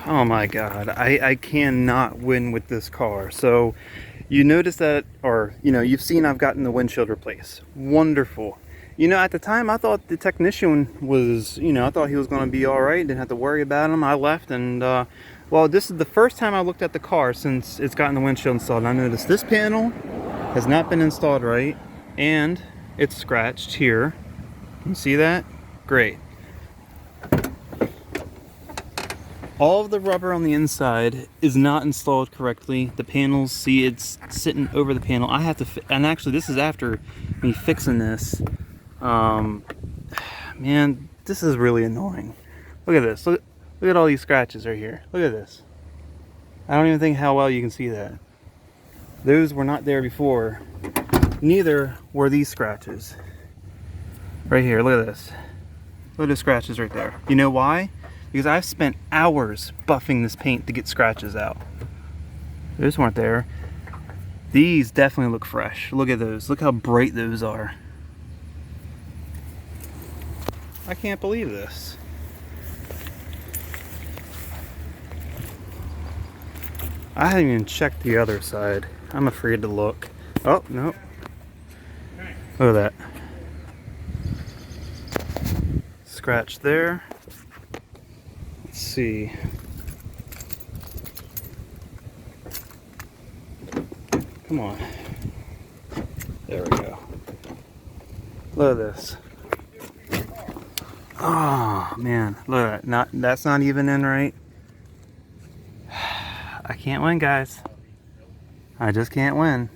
Oh my god, I cannot win with this car. So you notice that, or you've seen I've gotten the windshield replaced. Wonderful. At the time I thought the technician was, I thought he was going to be all right, didn't have to worry about him. I left, and well, this is the first time I looked at the car since it's gotten the windshield installed. I noticed this panel has not been installed right, and it's scratched here. Can you see that? Great. All of the rubber on the inside is not installed correctly. The panels, see, it's sitting over the panel. I have to, and actually this is after me fixing this. Man, this is really annoying. Look at this. Look at all these scratches right here. Look at this. I don't even think how well you can see that. Those were not there before. Neither were these scratches. Right here, look at this. Look at the scratches right there. You know why? Because I've spent hours buffing this paint to get scratches out. Those weren't there. These definitely look fresh. Look at those. Look how bright those are. I can't believe this. I haven't even checked the other side. I'm afraid to look. Oh, no. Look at that. Scratch there. Let's see. Come on. There we go. Look at this. Oh man, look at that. That's not even in right. I can't win, guys. I just can't win.